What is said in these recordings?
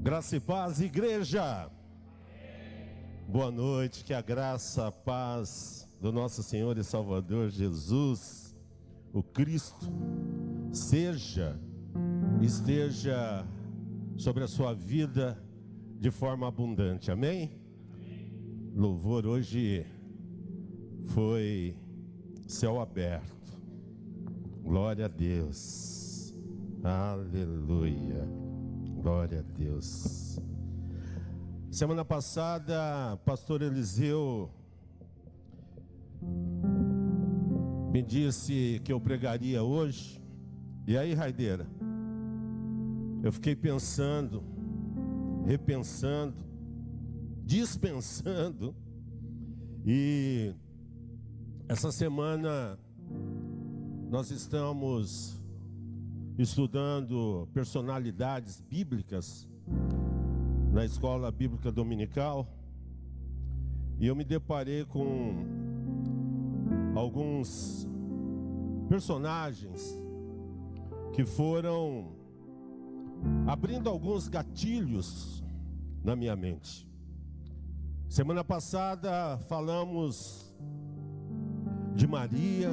Graça e paz, igreja. Amém. Boa noite, que a graça, a paz do nosso Senhor e Salvador Jesus, o Cristo, esteja sobre a sua vida de forma abundante, amém? Amém. Louvor hoje foi céu aberto, glória a Deus, aleluia. Glória a Deus. Semana passada, pastor Eliseu me disse que eu pregaria hoje. E aí, Raideira, eu fiquei pensando, repensando, dispensando. E essa semana nós estamos estudando personalidades bíblicas na escola bíblica dominical, e eu me deparei com alguns personagens que foram abrindo alguns gatilhos na minha mente. Semana passada falamos de Maria,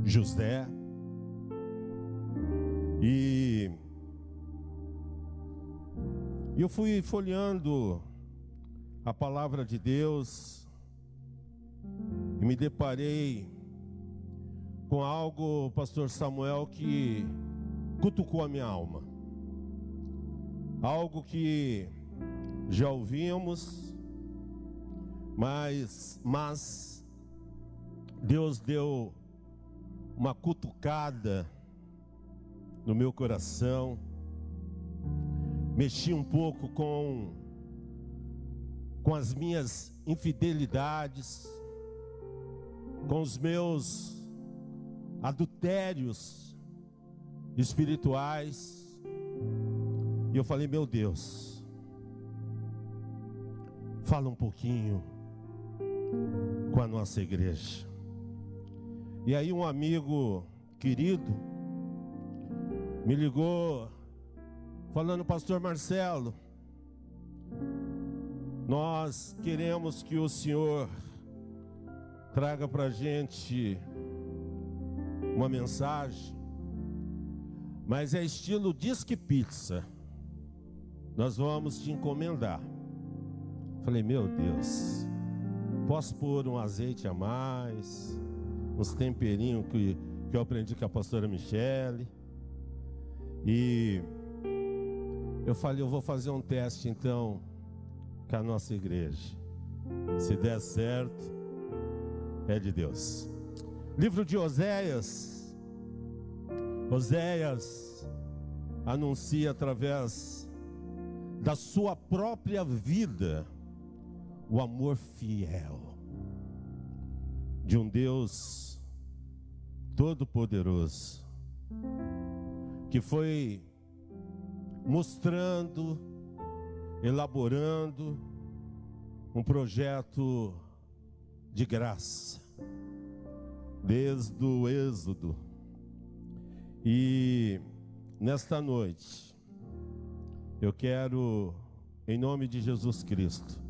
José. E eu fui folheando a palavra de Deus e me deparei com algo, pastor Samuel, que cutucou a minha alma. Algo que já ouvimos, mas Deus deu uma cutucada no meu coração, mexi um pouco com as minhas infidelidades, com os meus adultérios espirituais, e eu falei: meu Deus, fala um pouquinho com a nossa igreja. E aí um amigo querido me ligou falando: pastor Marcelo, nós queremos que o senhor traga para a gente uma mensagem, mas é estilo disque pizza, nós vamos te encomendar. Falei: meu Deus, posso pôr um azeite a mais, uns temperinhos que eu aprendi com a pastora Michele? E eu falei: eu vou fazer um teste então com a nossa igreja. Se der certo, é de Deus. Livro de Oséias. Oséias anuncia através da sua própria vida o amor fiel de um Deus todo-poderoso, que foi mostrando, elaborando um projeto de graça desde o Êxodo. E nesta noite eu quero, em nome de Jesus Cristo,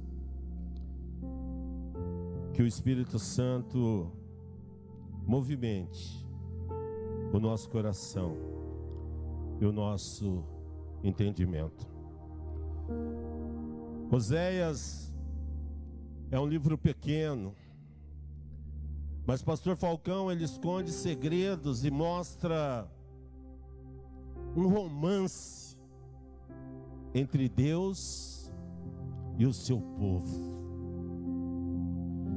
que o Espírito Santo movimente o nosso coração e o nosso entendimento. Oséias é um livro pequeno, mas pastor Falcão, ele esconde segredos e mostra um romance entre Deus e o seu povo.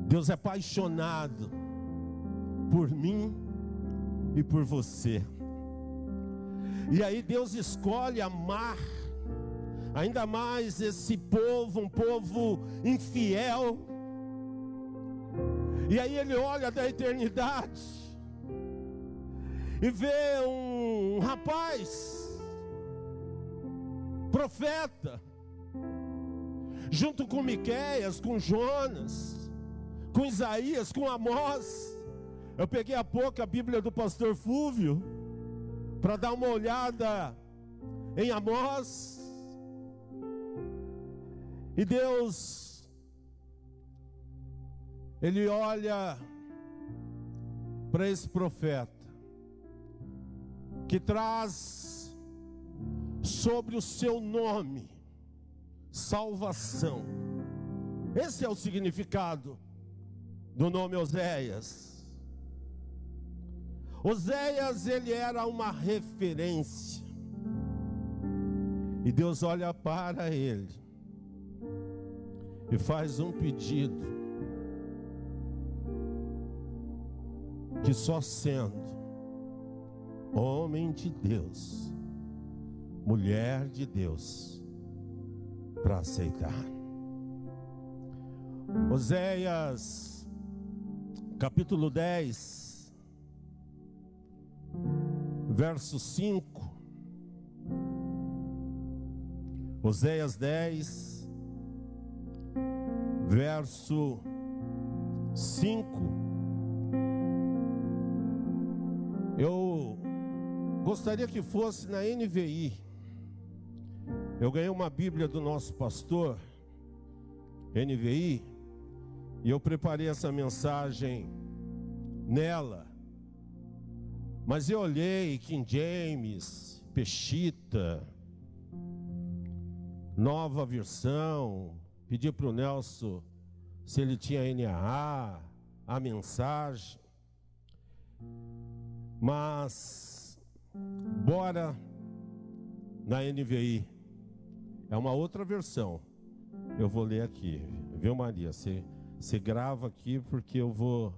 Deus é apaixonado por mim e por você. E aí Deus escolhe amar ainda mais esse povo, um povo infiel. E aí ele olha da eternidade e vê um rapaz, profeta, junto com Miqueias, com Jonas, com Isaías, com Amós. Eu peguei há pouco a Bíblia do pastor Fúvio para dar uma olhada em Amós. E Deus, Ele olha para esse profeta, que traz sobre o seu nome salvação. Esse é o significado do nome Oséias. Oséias, ele era uma referência. E Deus olha para ele e faz um pedido, que só sendo homem de Deus, mulher de Deus, para aceitar. Oséias, capítulo 10, verso 5. Oséias 10, verso 5. Eu gostaria que fosse na NVI. Eu ganhei uma Bíblia do nosso pastor, NVI, e eu preparei essa mensagem nela. Mas eu olhei King James, Peshitta, Nova Versão, pedi para o Nelson se ele tinha NAA, a mensagem. Mas bora na NVI. É uma outra versão. Eu vou ler aqui, viu, Maria? Você grava aqui, porque eu vou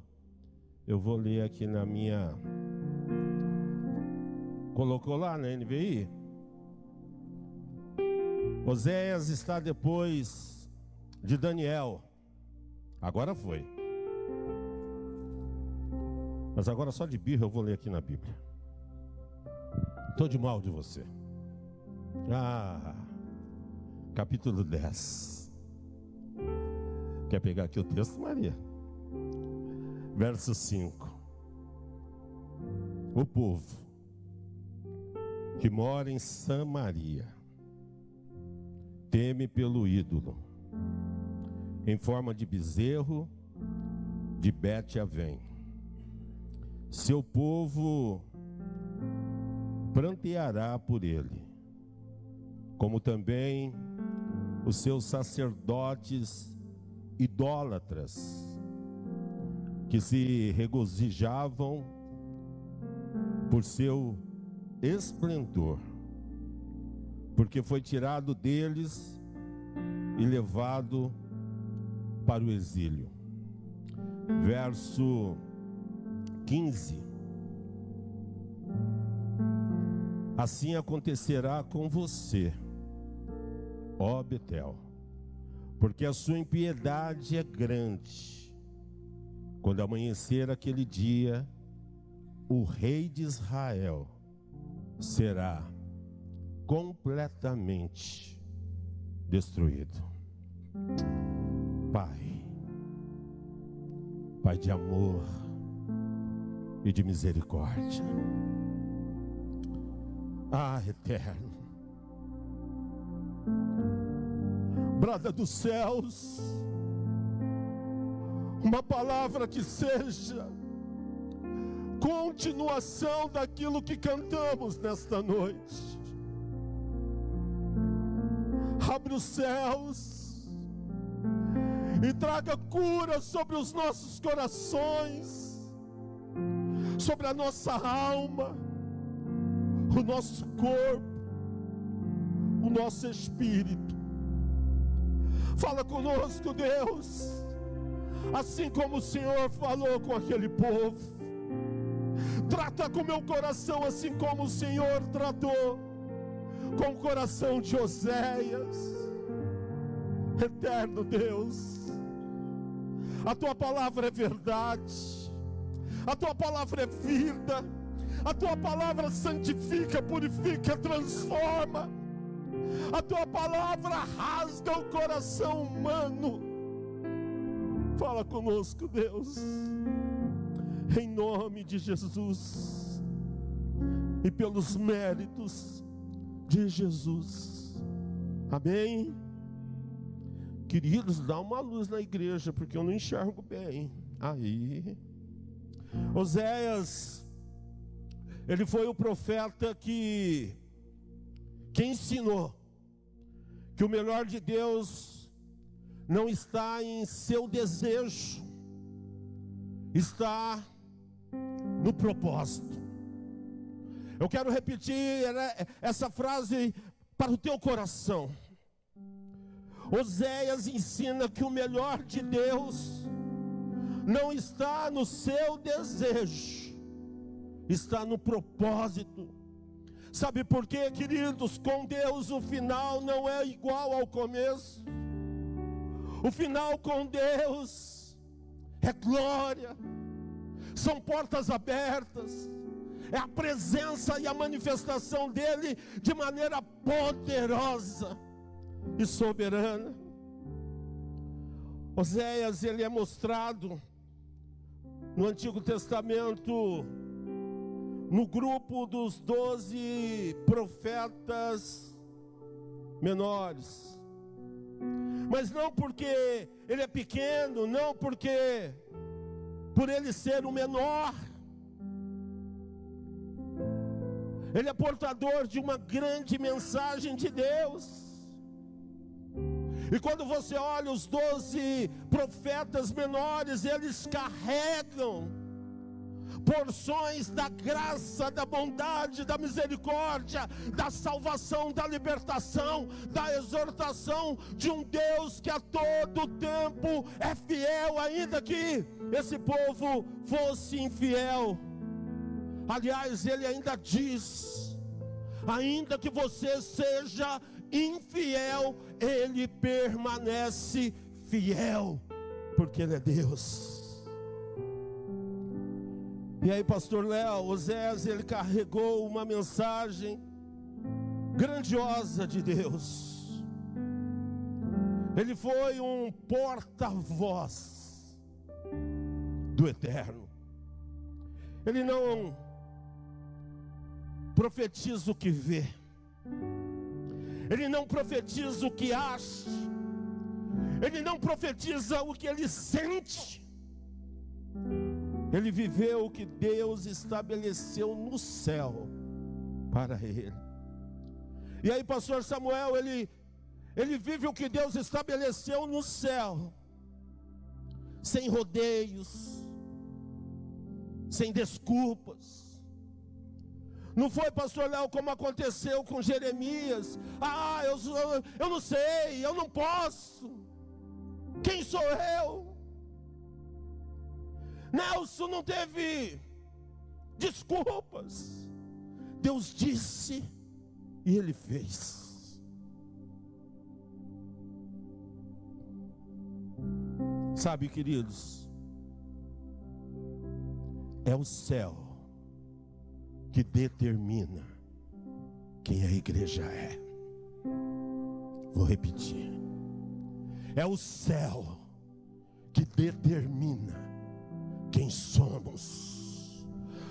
ler aqui na minha. Colocou lá na NVI? Oséias está depois de Daniel. Agora foi. Mas agora só de birra eu vou ler aqui na Bíblia. Estou de mal de você. Capítulo 10. Quer pegar aqui o texto, Maria? Verso 5. O povo que mora em Samaria teme pelo ídolo, em forma de bezerro de Bet-Avém. Seu povo pranteará por ele, como também os seus sacerdotes idólatras, que se regozijavam por seu esplendor, porque foi tirado deles e levado para o exílio. Verso 15. Assim acontecerá com você, ó Betel, porque a sua impiedade é grande. Quando amanhecer aquele dia, o rei de Israel será completamente destruído. Pai de amor e de misericórdia, Eterno, brada dos céus, uma palavra que seja continuação daquilo que cantamos nesta noite. Abre os céus e traga cura sobre os nossos corações, sobre a nossa alma, o nosso corpo, o nosso espírito. Fala conosco, Deus, assim como o Senhor falou com aquele povo. Trata com meu coração assim como o Senhor tratou com o coração de Oséias. Eterno Deus, a tua palavra é verdade, a tua palavra é vida, a tua palavra santifica, purifica, transforma, a tua palavra rasga o coração humano. Fala conosco, Deus, em nome de Jesus e pelos méritos de Jesus. Amém. Queridos, dá uma luz na igreja, porque eu não enxergo bem. Aí, Oséias, ele foi o profeta que ensinou que o melhor de Deus não está em seu desejo, está no propósito. Eu quero repetir essa frase para o teu coração. Oséias ensina que o melhor de Deus não está no seu desejo, está no propósito. Sabe por quê, queridos? Com Deus o final não é igual ao começo. O final com Deus é glória, são portas abertas, é a presença e a manifestação dele de maneira poderosa e soberana. Oséias, ele é mostrado no Antigo Testamento no grupo dos 12 profetas menores, mas não porque ele é pequeno, não porque por ele ser o menor, ele é portador de uma grande mensagem de Deus. E quando você olha os 12 profetas menores, eles carregam porções da graça, da bondade, da misericórdia, da salvação, da libertação, da exortação de um Deus que a todo tempo é fiel, ainda que esse povo fosse infiel. Aliás, ele ainda diz: ainda que você seja infiel, ele permanece fiel, porque ele é Deus. E aí, pastor Léo, Oséias, ele carregou uma mensagem grandiosa de Deus. Ele foi um porta-voz do Eterno. Ele não profetiza o que vê, ele não profetiza o que acha, ele não profetiza o que ele sente. Ele viveu o que Deus estabeleceu no céu para ele. E aí, pastor Samuel, ele vive o que Deus estabeleceu no céu, sem rodeios, sem desculpas. Não foi, pastor Léo, como aconteceu com Jeremias: eu não sei, eu não posso, quem sou eu? Nelson não teve desculpas. Deus disse e ele fez. Sabe, queridos, é o céu que determina quem a igreja é. Vou repetir. É o céu que determina quem somos.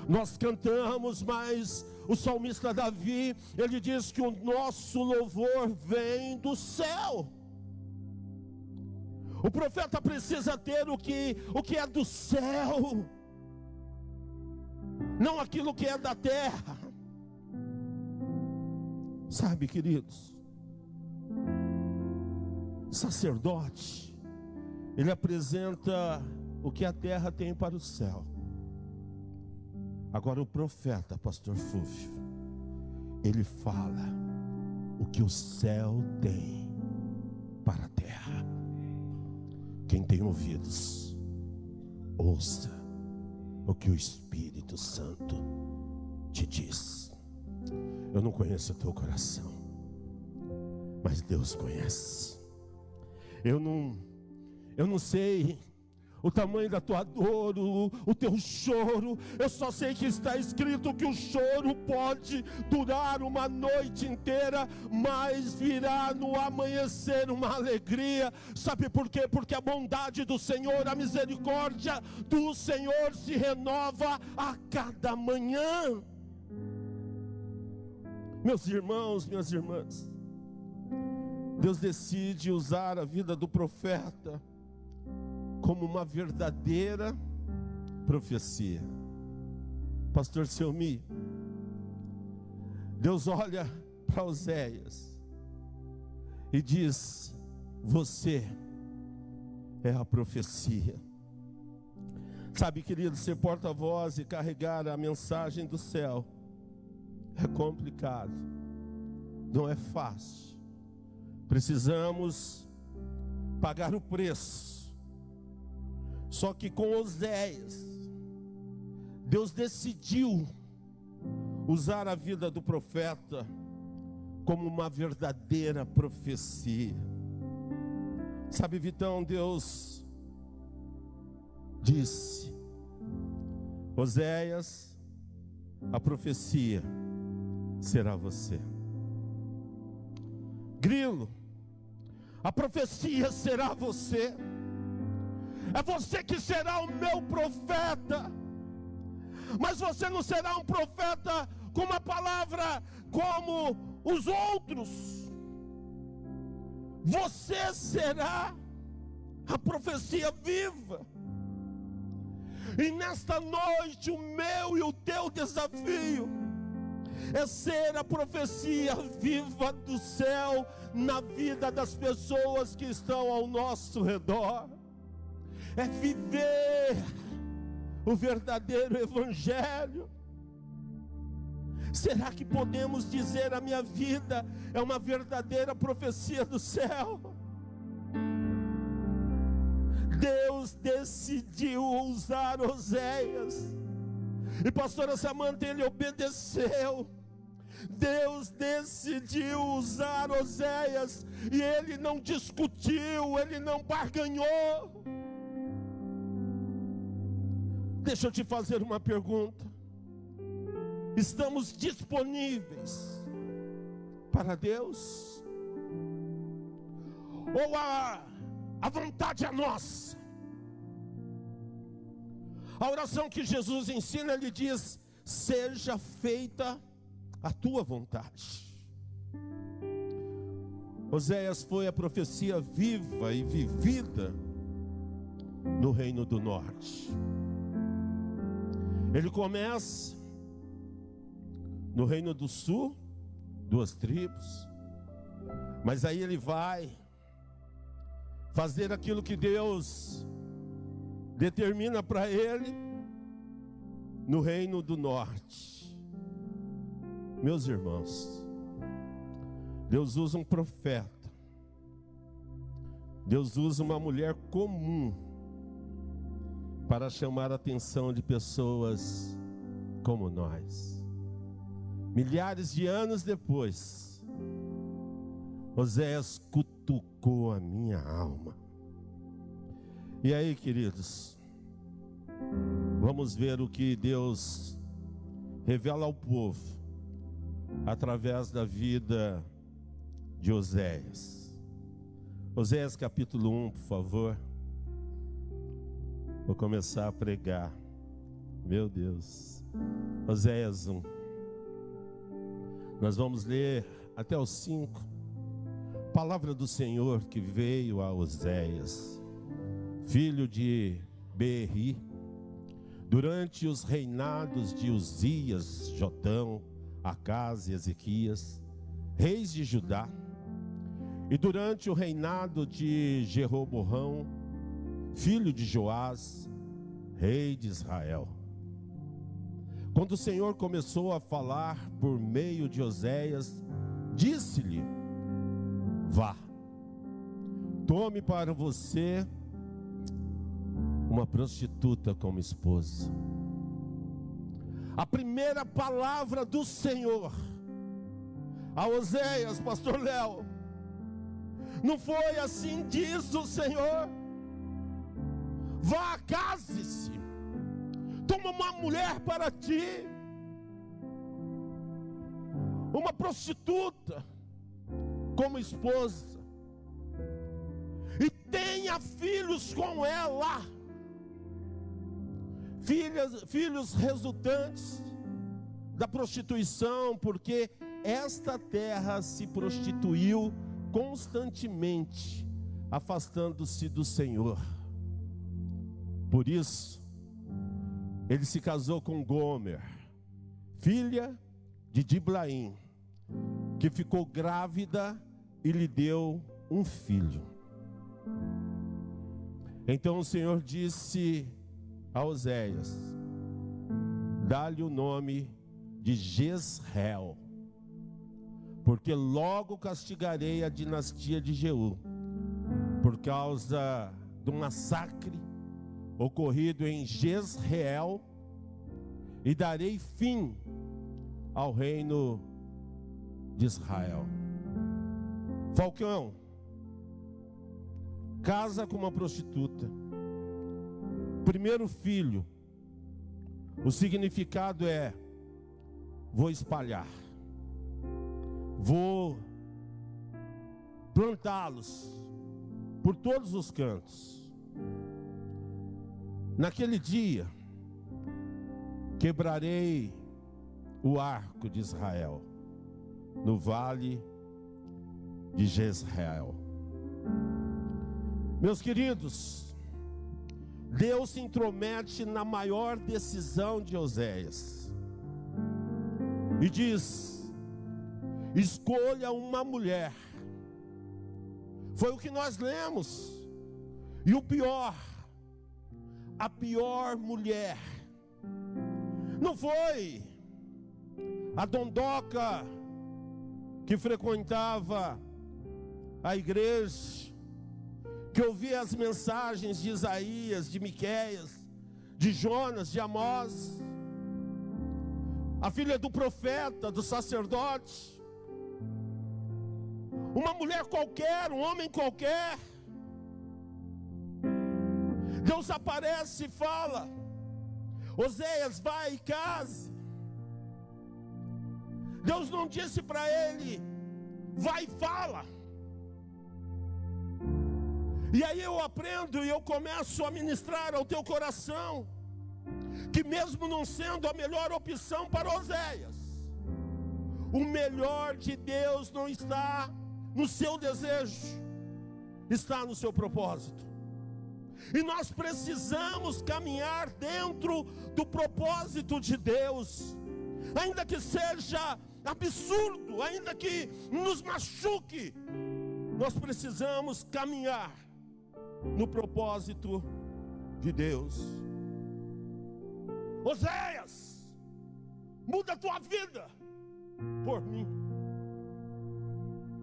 Nós cantamos, mas o salmista Davi, ele diz que o nosso louvor vem do céu. O profeta precisa ter o que é do céu, não aquilo que é da terra. Sabe, queridos, sacerdote, ele apresenta o que a terra tem para o céu. Agora o profeta, pastor Fúvio, ele fala o que o céu tem para a terra. Quem tem ouvidos, ouça o que o Espírito Santo te diz. Eu não conheço o teu coração, mas Deus conhece. Eu não sei o tamanho da tua dor, o teu choro. Eu só sei que está escrito que o choro pode durar uma noite inteira, mas virá no amanhecer uma alegria. Sabe por quê? Porque a bondade do Senhor, a misericórdia do Senhor se renova a cada manhã. Meus irmãos, minhas irmãs, Deus decide usar a vida do profeta como uma verdadeira profecia. Pastor Selmi, Deus olha para Oséias e diz: você é a profecia. Sabe, querido, ser porta-voz e carregar a mensagem do céu é complicado, não é fácil. Precisamos pagar o preço. Só que com Oséias, Deus decidiu usar a vida do profeta como uma verdadeira profecia. Sabe, Vitão, Deus disse: Oséias, a profecia será você. Grilo, a profecia será você. É você que será o meu profeta. Mas você não será um profeta com uma palavra como os outros. Você será a profecia viva. E nesta noite o meu e o teu desafio é ser a profecia viva do céu na vida das pessoas que estão ao nosso redor. É viver o verdadeiro evangelho. Será que podemos dizer: a minha vida é uma verdadeira profecia do céu? Deus decidiu usar Oséias, e pastora Samanta, ele obedeceu. Deus decidiu usar Oséias, e ele não discutiu, ele não barganhou. Deixa eu te fazer uma pergunta: estamos disponíveis para Deus? Ou a vontade é nossa? A oração que Jesus ensina, ele diz: seja feita a tua vontade. Oséias foi a profecia viva e vivida no Reino do Norte. Ele começa no Reino do Sul, 2 tribos, mas aí ele vai fazer aquilo que Deus determina para ele no Reino do Norte. Meus irmãos, Deus usa um profeta, Deus usa uma mulher comum para chamar a atenção de pessoas como nós. Milhares de anos depois, Oséias cutucou a minha alma. E aí, queridos, vamos ver o que Deus revela ao povo através da vida de Oséias. Oséias capítulo 1, por favor. Vou começar a pregar. Meu Deus. Oséias 1. Nós vamos ler até o 5. Palavra do Senhor que veio a Oséias, filho de Beeri, durante os reinados de Uzias, Jotão, Acás e Ezequias, reis de Judá, e durante o reinado de Jeroboão, filho de Joás, rei de Israel. Quando o Senhor começou a falar por meio de Oséias, disse-lhe: vá, tome para você uma prostituta como esposa. A primeira palavra do Senhor a Oséias, pastor Léo, não foi assim diz o Senhor: vá, case-se, toma uma mulher para ti, uma prostituta como esposa, e tenha filhos com ela, filhos resultantes da prostituição, porque esta terra se prostituiu constantemente afastando-se do Senhor. Por isso, ele se casou com Gomer, filha de Diblaim, que ficou grávida e lhe deu um filho. Então o Senhor disse a Oséias: dá-lhe o nome de Jezreel, porque logo castigarei a dinastia de Jeú, por causa do massacre ocorrido em Jezreel, e darei fim ao reino de Israel. Falcão, casa com uma prostituta. Primeiro filho, o significado é: vou espalhar, vou plantá-los por todos os cantos. Naquele dia, quebrarei o arco de Israel no vale de Jezreel. Meus queridos, Deus se intromete na maior decisão de Oséias e diz: escolha uma mulher. Foi o que nós lemos. E o pior, a pior mulher, não foi a dondoca que frequentava a igreja, que ouvia as mensagens de Isaías, de Miqueias, de Jonas, de Amós, a filha do profeta, do sacerdote, uma mulher qualquer, um homem qualquer. Deus aparece e fala: Oséias, vai e case. Deus não disse para ele: vai e fala. E aí eu aprendo e eu começo a ministrar ao teu coração que mesmo não sendo a melhor opção para Oséias, o melhor de Deus não está no seu desejo, está no seu propósito. E nós precisamos caminhar dentro do propósito de Deus, ainda que seja absurdo, ainda que nos machuque, nós precisamos caminhar no propósito de Deus. Oséias, muda a tua vida por mim.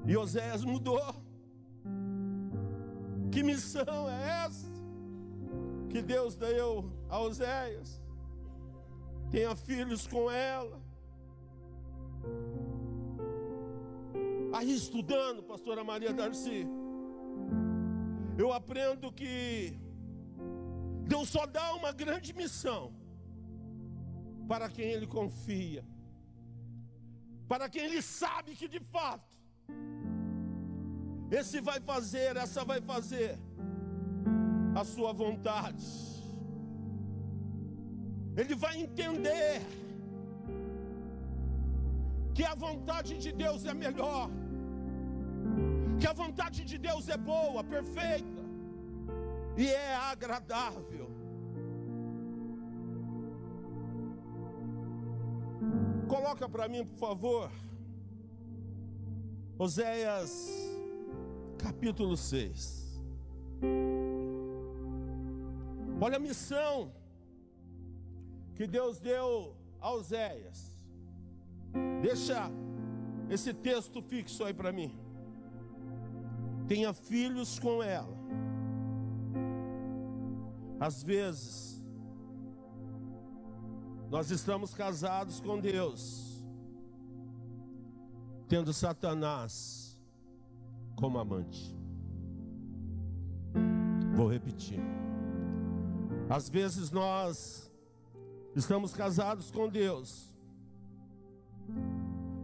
E Oséias mudou. Que missão é essa que Deus deu a Oséias? Tenha filhos com ela. Aí estudando, pastora Maria Darcy, eu aprendo que Deus só dá uma grande missão para quem Ele confia, para quem Ele sabe que de fato essa vai fazer a sua vontade. Ele vai entender que a vontade de Deus é melhor, que a vontade de Deus é boa, perfeita e é agradável. Coloca para mim, por favor, Oséias capítulo 6. Olha a missão que Deus deu a Oséias. Deixa esse texto fixo aí para mim. Tenha filhos com ela. Às vezes nós estamos casados com Deus, tendo Satanás como amante. Vou repetir. Às vezes nós estamos casados com Deus,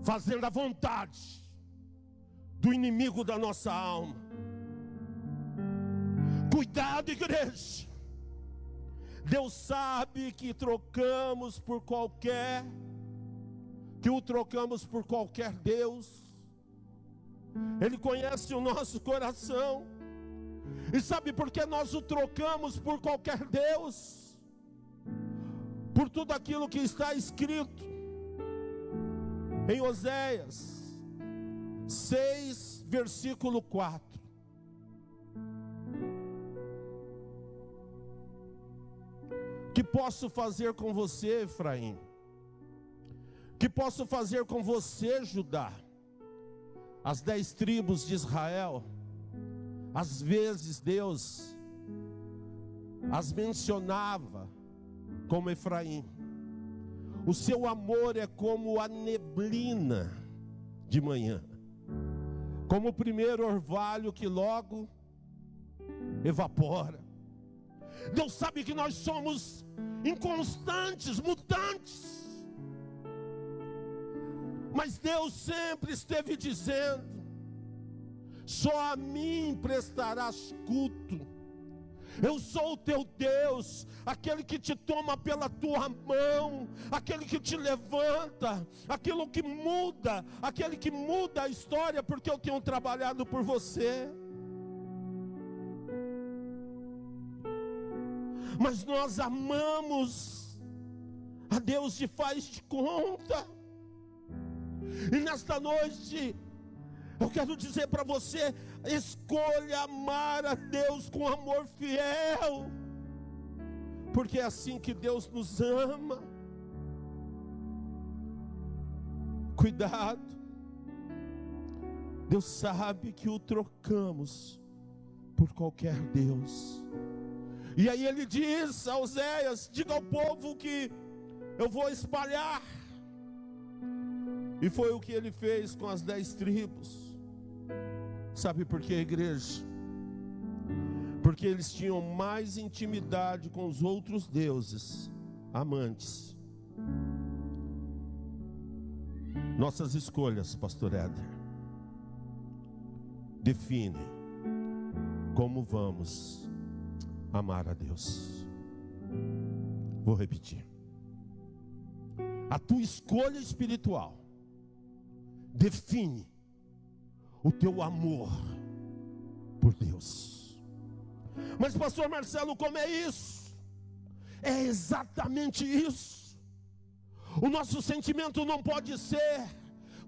fazendo a vontade do inimigo da nossa alma. Cuidado, igreja. Deus sabe que o trocamos por qualquer Deus. Ele conhece o nosso coração. E sabe por que nós o trocamos por qualquer Deus? Por tudo aquilo que está escrito em Oséias 6, versículo 4. Que posso fazer com você, Efraim? Que posso fazer com você, Judá? As 10 tribos de Israel, às vezes Deus as mencionava como Efraim. O seu amor é como a neblina de manhã, como o primeiro orvalho que logo evapora. Deus sabe que nós somos inconstantes, mutantes, mas Deus sempre esteve dizendo: só a mim prestarás culto. Eu sou o teu Deus, aquele que te toma pela tua mão, aquele que te levanta, aquele que muda a história, porque eu tenho trabalhado por você. Mas nós amamos a Deus de faz de conta. E nesta noite eu quero dizer para você: escolha amar a Deus com amor fiel, porque é assim que Deus nos ama. Cuidado, Deus sabe que o trocamos por qualquer Deus. E aí ele diz a Oséias: diga ao povo que eu vou espalhar. E foi o que ele fez com as 10 tribos. Sabe por quê, igreja? Porque eles tinham mais intimidade com os outros deuses amantes. Nossas escolhas, pastor Éder, definem como vamos amar a Deus. Vou repetir. A tua escolha espiritual define o teu amor por Deus. Mas pastor Marcelo, como é isso? É exatamente isso. O nosso sentimento não pode ser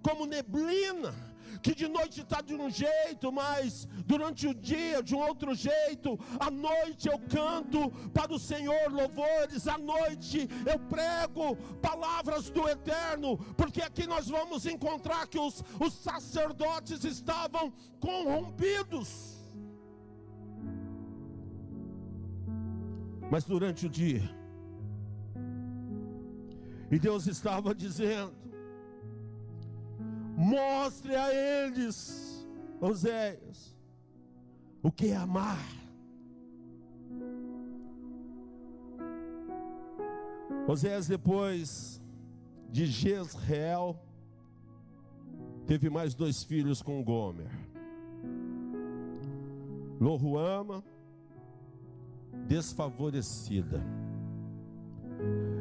como neblina, que de noite está de um jeito, mas durante o dia de um outro jeito. À noite eu canto para o Senhor louvores, à noite eu prego palavras do eterno, porque aqui nós vamos encontrar que os sacerdotes estavam corrompidos. Mas durante o dia, e Deus estava dizendo: mostre a eles, Oséias, o que é amar. Oséias, depois de Jezreel, teve mais 2 filhos com Gomer: Loruama, desfavorecida.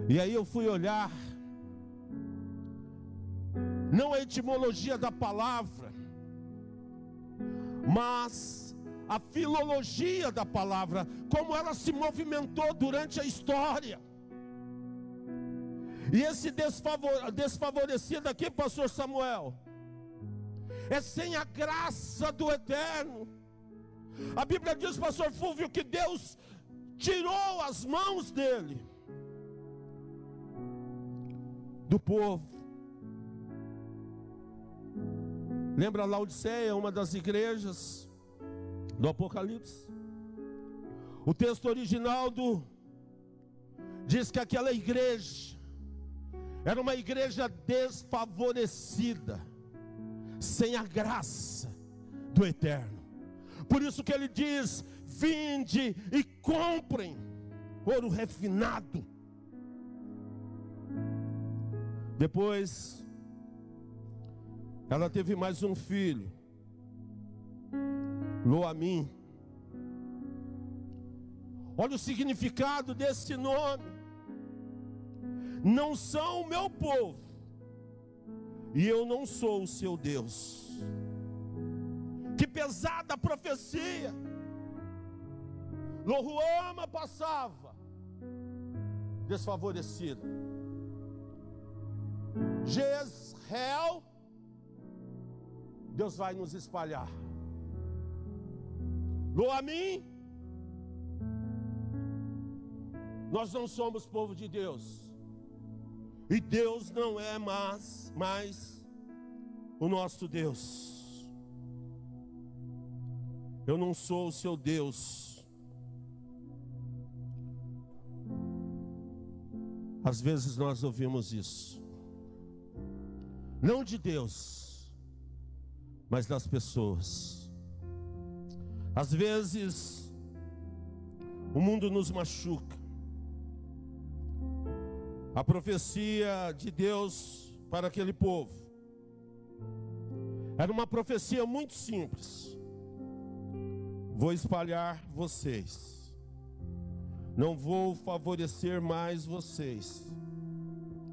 E aí eu fui olhar, não a etimologia da palavra, mas a filologia da palavra, como ela se movimentou durante a história. E esse desfavorecido aqui, pastor Samuel, é sem a graça do eterno. A Bíblia diz, pastor Fúvio, que Deus tirou as mãos dele do povo. Lembra Laodiceia, uma das igrejas do Apocalipse? O texto original diz que aquela igreja era uma igreja desfavorecida, sem a graça do eterno. Por isso que ele diz: vinde e comprem ouro refinado. Depois ela teve mais um filho, Loamim. Olha o significado desse nome: não são o meu povo, e eu não sou o seu Deus. Que pesada a profecia. Lohuama passava desfavorecido. Jezreel, Deus vai nos espalhar. Loamim, nós não somos povo de Deus. E Deus não é mais o nosso Deus. Eu não sou o seu Deus. Às vezes nós ouvimos isso. Não de Deus, mas das pessoas. Às vezes o mundo nos machuca. A profecia de Deus para aquele povo era uma profecia muito simples. Vou espalhar vocês. Não vou favorecer mais vocês,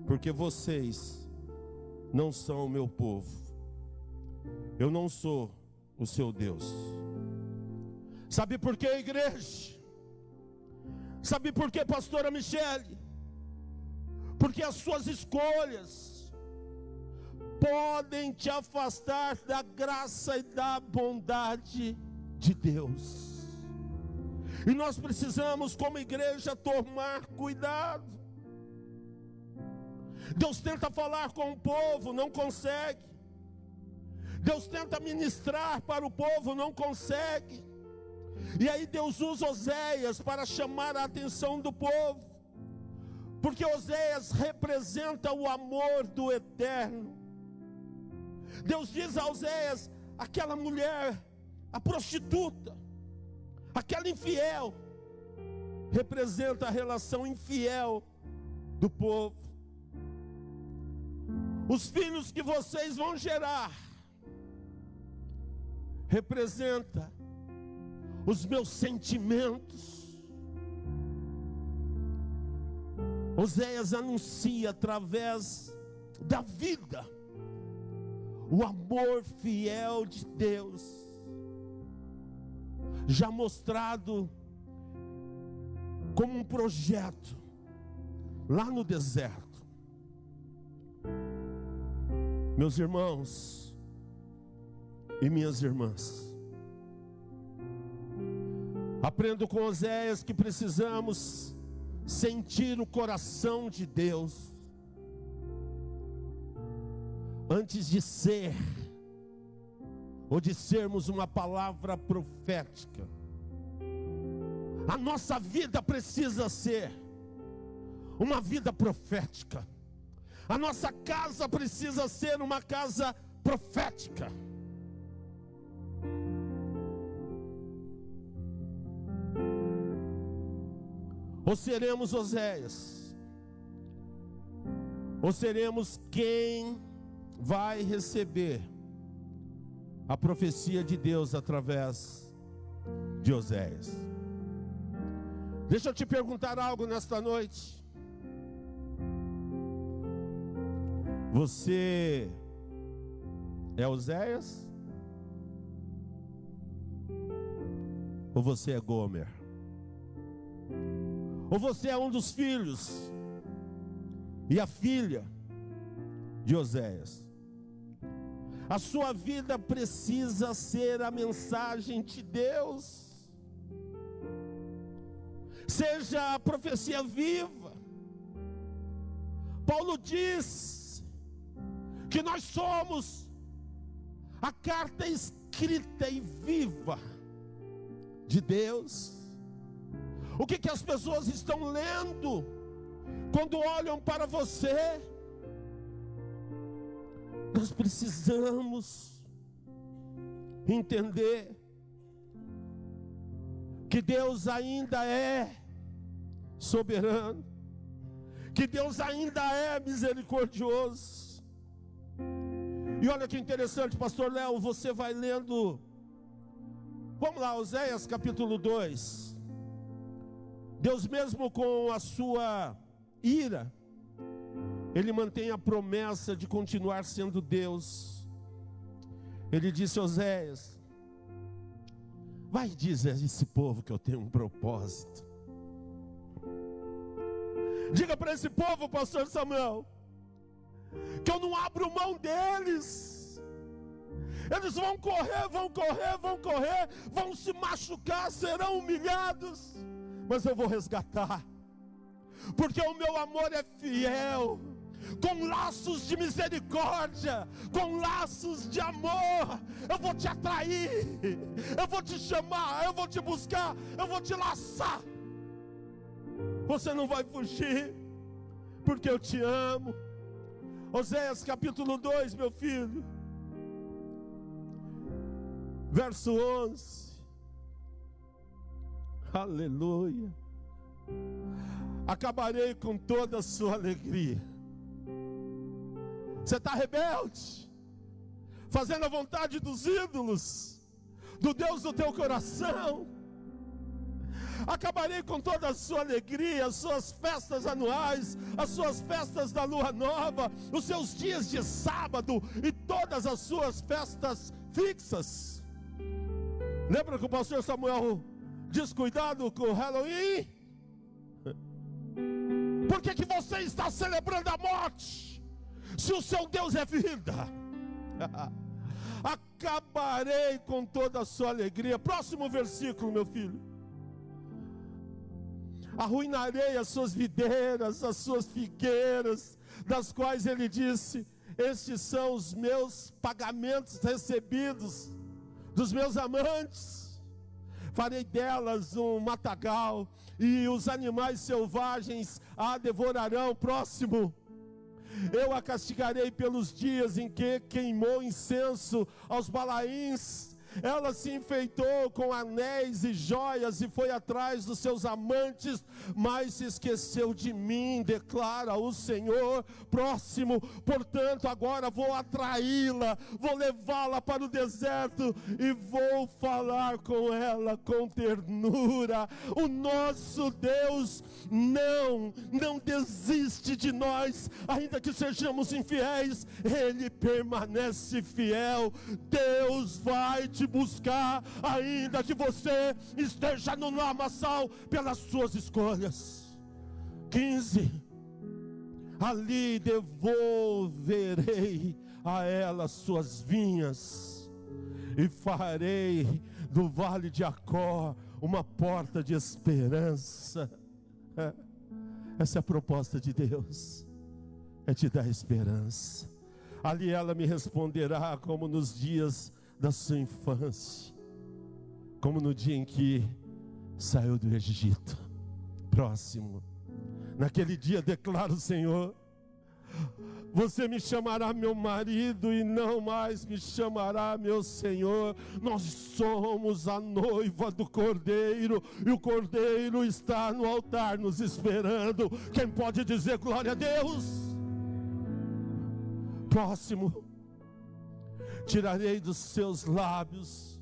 porque vocês não são o meu povo. Eu não sou o seu Deus. Sabe por quê, igreja? Sabe por quê, pastora Michele? Porque as suas escolhas podem te afastar da graça e da bondade de Deus. E nós precisamos, como igreja, tomar cuidado. Deus tenta falar com o povo, não consegue. Deus tenta ministrar para o povo, não consegue. E aí Deus usa Oséias para chamar a atenção do povo. Porque Oséias representa o amor do eterno. Deus diz a Oséias, aquela mulher, a prostituta, aquela infiel, representa a relação infiel do povo. Os filhos que vocês vão gerar representa os meus sentimentos. Oséias anuncia através da vida o amor fiel de Deus, já mostrado como um projeto lá no deserto. Meus irmãos e minhas irmãs, aprendo com Oséias que precisamos sentir o coração de Deus antes de ser ou de sermos uma palavra profética. A nossa vida precisa ser uma vida profética. A nossa casa precisa ser uma casa profética. Ou seremos Oséias, ou seremos quem vai receber a profecia de Deus através de Oséias. Deixa eu te perguntar algo nesta noite. Você é Oséias? Ou você é Gomer? Ou você é um dos filhos e a filha de Oséias? A sua vida precisa ser a mensagem de Deus. Seja a profecia viva. Paulo diz que nós somos a carta escrita e viva de Deus. O que as pessoas estão lendo quando olham para você? Nós precisamos entender que Deus ainda é soberano, que Deus ainda é misericordioso. E olha que interessante, pastor Léo, você vai lendo, vamos lá, Oséias capítulo 2. Deus mesmo com a sua ira, Ele mantém a promessa de continuar sendo Deus. Ele disse a Oséias, vai dizer a esse povo que eu tenho um propósito. Diga para esse povo, pastor Samuel, que eu não abro mão deles. Eles vão correr, vão se machucar, serão humilhados, mas eu vou resgatar, porque o meu amor é fiel, com laços de misericórdia, com laços de amor. Eu vou te atrair, eu vou te chamar, eu vou te buscar, eu vou te laçar. Você não vai fugir, porque eu te amo. Oséias capítulo 2, meu filho, verso 11. Aleluia. Acabarei com toda a sua alegria. Você está rebelde, fazendo a vontade dos ídolos, do Deus do teu coração. Acabarei com toda a sua alegria, as suas festas anuais, as suas festas da lua nova, os seus dias de sábado e todas as suas festas fixas. Lembra que o pastor Samuel diz: cuidado com o Halloween? Por que você está celebrando a morte, se o seu Deus é vida? Acabarei com toda a sua alegria. Próximo versículo, meu filho. Arruinarei as suas videiras, as suas figueiras, das quais ele disse: estes são os meus pagamentos recebidos dos meus amantes. Farei delas um matagal, e os animais selvagens a devorarão. Próximo. Eu a castigarei pelos dias em que queimou incenso aos Balaíns. Ela se enfeitou com anéis e joias e foi atrás dos seus amantes, mas se esqueceu de mim, declara o Senhor. Próximo. Portanto, agora vou atraí-la, vou levá-la para o deserto e vou falar com ela com ternura. O nosso Deus não desiste de nós, ainda que sejamos infiéis, Ele permanece fiel. Deus vai te buscar, ainda que você esteja no lamaçal pelas suas escolhas. 15. Ali devolverei a ela suas vinhas, e farei do vale de Acor uma porta de esperança. Essa é a proposta de Deus, é te dar esperança. Ali ela me responderá como nos dias da sua infância, como no dia em que saiu do Egito. Próximo. Naquele dia, declara o Senhor, você me chamará meu marido e não mais me chamará meu Senhor. Nós somos a noiva do Cordeiro, e o Cordeiro está no altar nos esperando. Quem pode dizer glória a Deus? Próximo. Tirarei dos seus lábios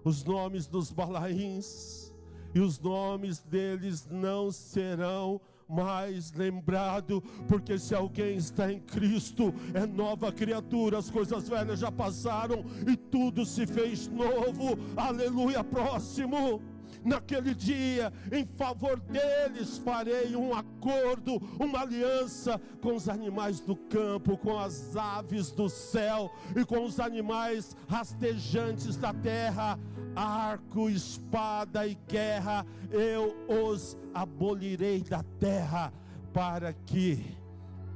os nomes dos Balaíns, e os nomes deles não serão mais lembrado, porque se alguém está em Cristo, é nova criatura. As coisas velhas já passaram e tudo se fez novo. Aleluia. Próximo. Naquele dia, em favor deles farei um acordo, uma aliança com os animais do campo, com as aves do céu e com os animais rastejantes da terra. Arco, espada e guerra eu os abolirei da terra, para que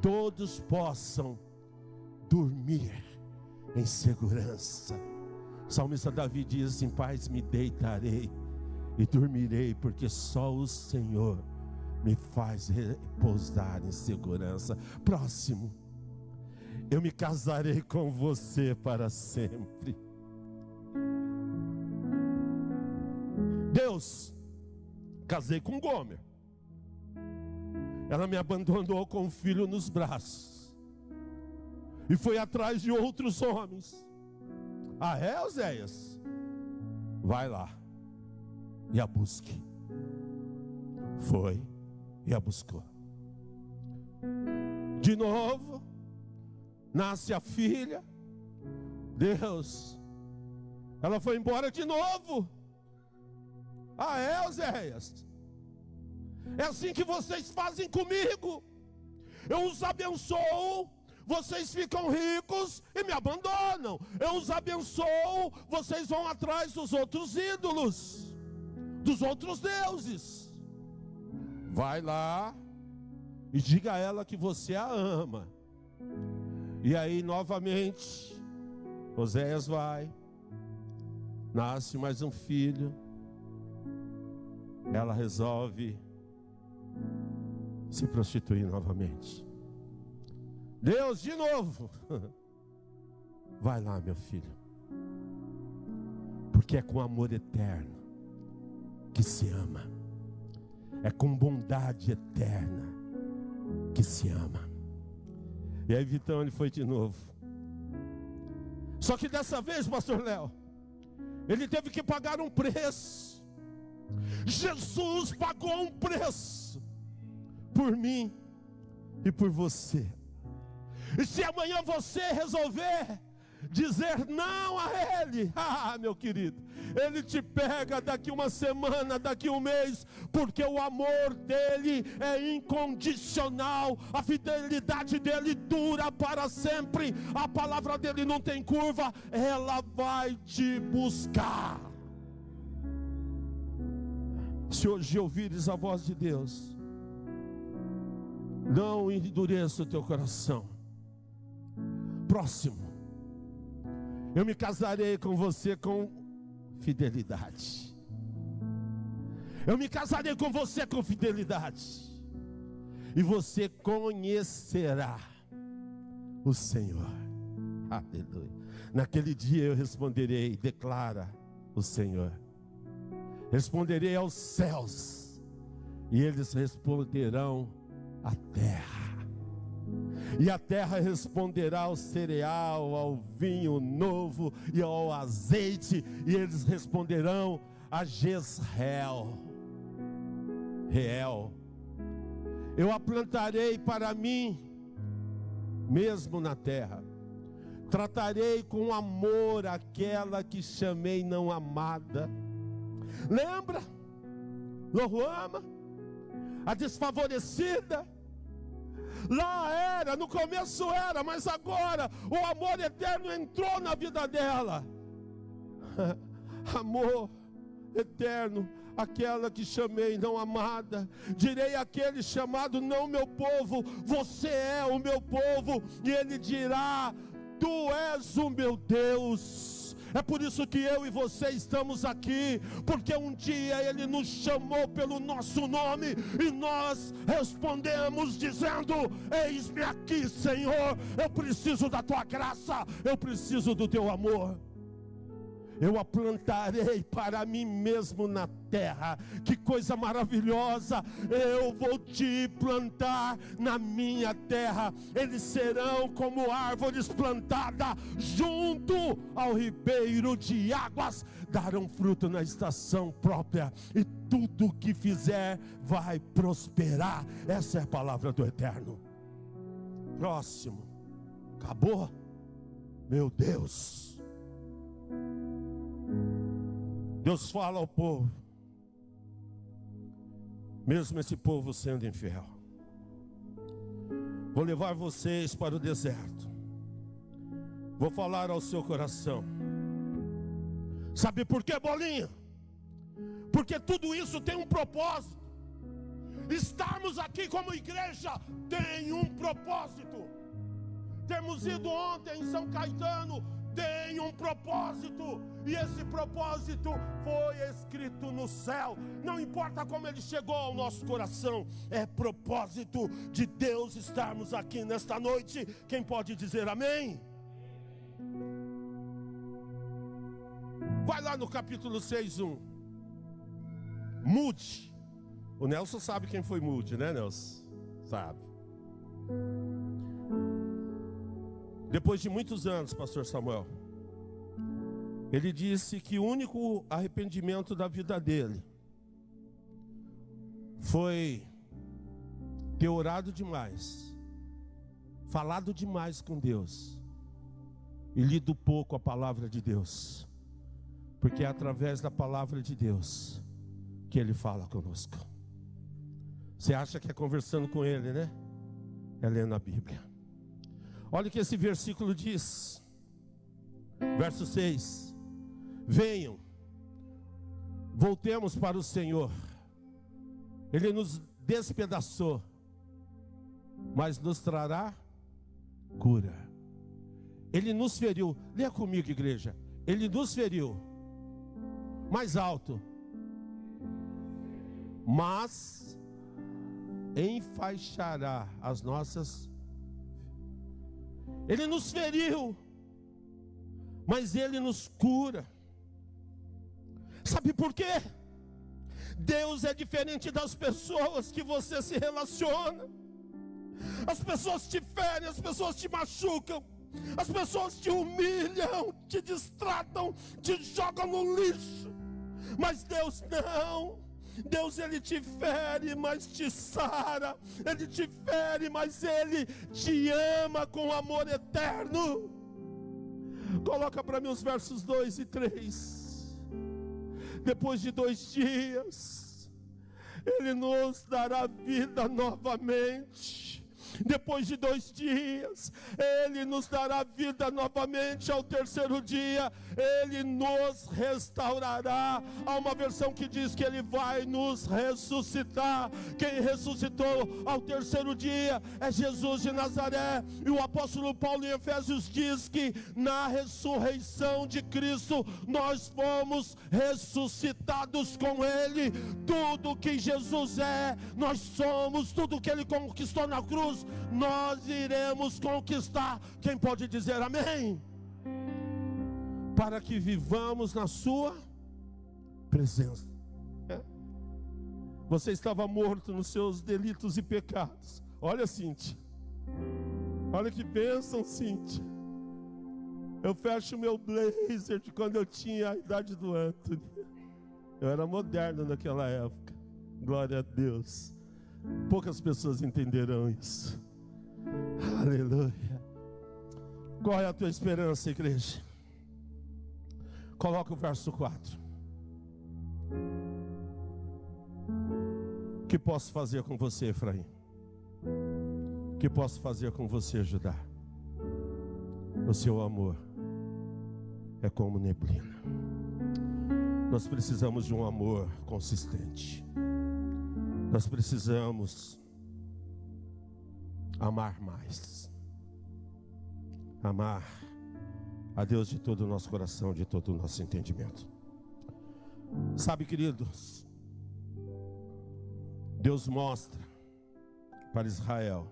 todos possam dormir em segurança. O salmista Davi diz: em paz me deitarei e dormirei, porque só o Senhor me faz repousar em segurança. Próximo. Eu me casarei com você para sempre. Deus, casei com Gomer, ela me abandonou com um filho nos braços e foi atrás de outros homens. Ah é, Oséias? Vai lá e a busque. Foi e a buscou. De novo nasce a filha. Deus, ela foi embora de novo. Ah, é, Oséias? É assim que vocês fazem comigo. Eu os abençoo, vocês ficam ricos e me abandonam. Eu os abençoo, vocês vão atrás dos outros ídolos, dos outros deuses. Vai lá e diga a ela que você a ama. E aí novamente Oséias vai, nasce mais um filho. Ela resolve se prostituir novamente. Deus, de novo. Vai lá, meu filho, porque é com amor eterno que se ama. É com bondade eterna que se ama. E aí Vitão, ele foi de novo. Só que dessa vez, pastor Léo, ele teve que pagar um preço. Jesus pagou um preço por mim e por você. E se amanhã você resolver dizer não a Ele, meu querido, Ele te pega daqui uma semana, daqui um mês, porque o amor dEle é incondicional, a fidelidade dEle dura para sempre, a palavra dEle não tem curva, ela vai te buscar. Se hoje ouvires a voz de Deus, não endureça o teu coração. Próximo, eu me casarei com você com fidelidade. Eu me casarei com você com fidelidade. E você conhecerá o Senhor. Aleluia. Naquele dia eu responderei, declara o Senhor. Responderei aos céus, e eles responderão à terra. E a terra responderá ao cereal, ao vinho novo e ao azeite, e eles responderão a Jezreel. Eu a plantarei para mim, mesmo na terra. Tratarei com amor aquela que chamei não amada. Lembra? Lohuama, a desfavorecida. Lá era, no começo era, mas agora o amor eterno entrou na vida dela. Amor eterno, aquela que chamei não amada. Direi àquele chamado não meu povo, você é o meu povo. E ele dirá, tu és o meu Deus. É por isso que eu e você estamos aqui, porque um dia Ele nos chamou pelo nosso nome, e nós respondemos dizendo, eis-me aqui, Senhor, eu preciso da Tua graça, eu preciso do Teu amor. Eu a plantarei para mim mesmo na terra. Que coisa maravilhosa. Eu vou te plantar na minha terra. Eles serão como árvores plantadas junto ao ribeiro de águas. Darão fruto na estação própria. E tudo que fizer vai prosperar. Essa é a palavra do Eterno. Próximo. Acabou? Meu Deus. Deus fala ao povo, mesmo esse povo sendo infiel, vou levar vocês para o deserto, vou falar ao seu coração. Sabe por quê, bolinha? Porque tudo isso tem um propósito. Estarmos aqui como igreja tem um propósito. Termos ido ontem em São Caetano tem um propósito, e esse propósito foi escrito no céu. Não importa como ele chegou ao nosso coração, é propósito de Deus estarmos aqui nesta noite. Quem pode dizer amém? Vai lá no capítulo 6:1. Mude. O Nelson sabe quem foi Mude, né, Nelson? Sabe. Depois de muitos anos, pastor Samuel, ele disse que o único arrependimento da vida dele foi ter orado demais, falado demais com Deus e lido pouco a palavra de Deus. Porque é através da palavra de Deus que Ele fala conosco. Você acha que é conversando com Ele, né? É lendo a Bíblia. Olha o que esse versículo diz. Verso 6. Venham, voltemos para o Senhor. Ele nos despedaçou, mas nos trará cura. Ele nos feriu. Leia comigo, igreja. Ele nos feriu. Mais alto. Mas enfaixará as nossas. Ele nos feriu, mas Ele nos cura. Sabe por quê? Deus é diferente das pessoas que você se relaciona. As pessoas te ferem, as pessoas te machucam, as pessoas te humilham, te destratam, te jogam no lixo. Mas Deus não. Deus, Ele te fere, mas te sara. Ele te fere, mas Ele te ama com amor eterno. Coloca para mim os versos 2 e 3. Depois de 2 dias, Ele nos dará vida novamente. Depois de 2 dias, Ele nos dará vida novamente. Ao terceiro dia, Ele nos restaurará. Há uma versão que diz que Ele vai nos ressuscitar. Quem ressuscitou ao terceiro dia é Jesus de Nazaré. E o apóstolo Paulo em Efésios diz que na ressurreição de Cristo nós fomos ressuscitados com Ele. Tudo que Jesus é, nós somos. Tudo que Ele conquistou na cruz, nós iremos conquistar. Quem pode dizer amém? Para que vivamos na sua presença. Você estava morto nos seus delitos e pecados. Olha, Cíntia, olha que bênção, Cíntia. Eu fecho meu blazer de quando eu tinha a idade do Anthony. Eu era moderno naquela época. Glória a Deus. Poucas pessoas entenderão isso. Aleluia. Qual é a tua esperança, igreja? Coloca o verso 4. O que posso fazer com você, Efraim? O que posso fazer com você, Judá? O seu amor é como neblina. Nós precisamos de um amor consistente. Nós precisamos amar mais. Amar a Deus de todo o nosso coração, de todo o nosso entendimento. Sabe, queridos, Deus mostra para Israel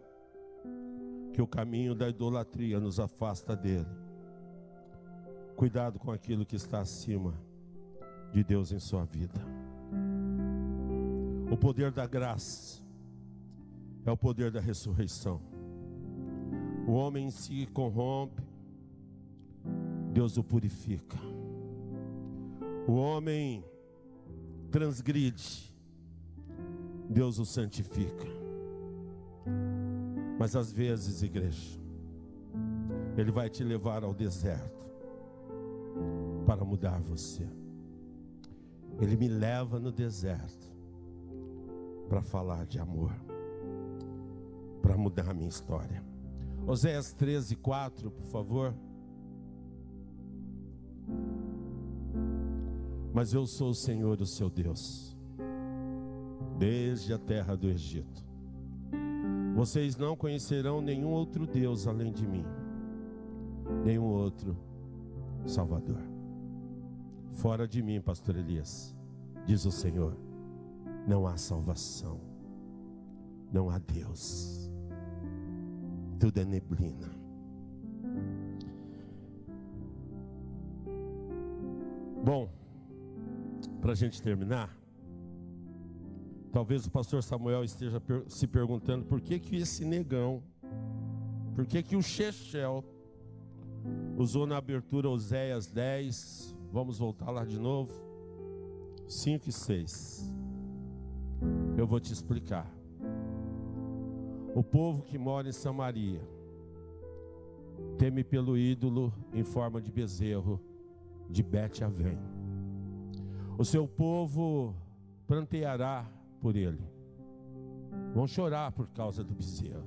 que o caminho da idolatria nos afasta dele. Cuidado com aquilo que está acima de Deus em sua vida. O poder da graça é o poder da ressurreição. O homem se corrompe, Deus o purifica. O homem transgride, Deus o santifica. Mas às vezes, igreja, Ele vai te levar ao deserto para mudar você. Ele me leva no deserto para falar de amor, para mudar a minha história. Oséias 13:4, por favor. Mas eu sou o Senhor, o seu Deus, desde a terra do Egito. Vocês não conhecerão nenhum outro Deus além de mim, nenhum outro Salvador. Fora de mim, pastor Elias, diz o Senhor, não há salvação, não há Deus, tudo é neblina. Bom, para a gente terminar, talvez o pastor Samuel esteja se perguntando por que esse negão, por que o Chechel usou na abertura Oséias 10, vamos voltar lá de novo, 5 e 6. Eu vou te explicar. O povo que mora em Samaria teme pelo ídolo em forma de bezerro de Bet-Avém. O seu povo pranteará por ele. Vão chorar por causa do bezerro,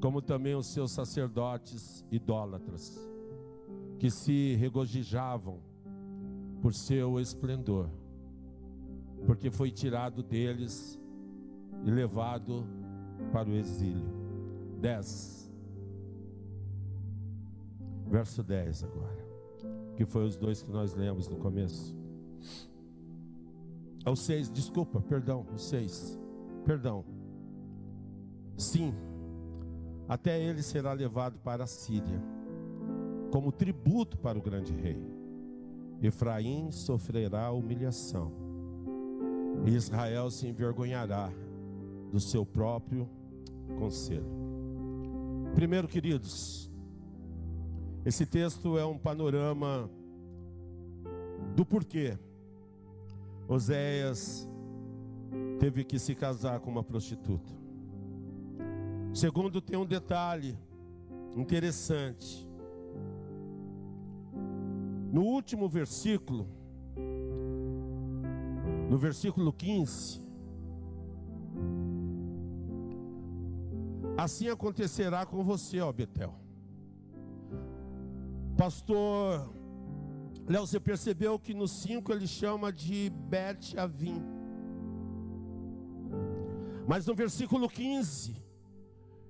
como também os seus sacerdotes idólatras, que se regozijavam por seu esplendor, porque foi tirado deles e levado para o exílio. 10. Verso 10 agora, que foi os dois que nós lemos no começo. O 6, desculpa, perdão, o 6, perdão. Sim, até ele será levado para a Síria, como tributo para o grande rei. Efraim sofrerá humilhação, e Israel se envergonhará do seu próprio conselho. Primeiro, queridos, esse texto é um panorama do porquê Oséias teve que se casar com uma prostituta. Segundo, tem um detalhe interessante. No último versículo, no versículo 15, assim acontecerá com você, ó Betel. Pastor Léo, você percebeu que no 5 ele chama de Bet-Avim. Mas no versículo 15,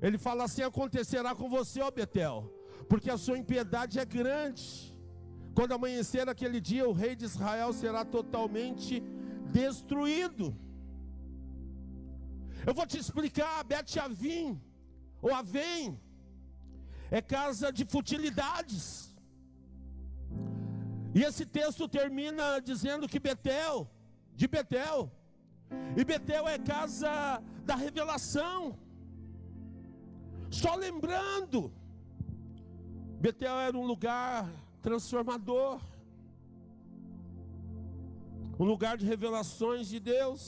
ele fala assim: acontecerá com você, ó Betel, porque a sua impiedade é grande. Quando amanhecer aquele dia, o rei de Israel será totalmente destruído. Eu vou te explicar. Bet-Avim, ou Avém, é casa de futilidades. E esse texto termina dizendo que Betel, de Betel, e Betel é casa da revelação. Só lembrando, Betel era um lugar transformador, um lugar de revelações de Deus.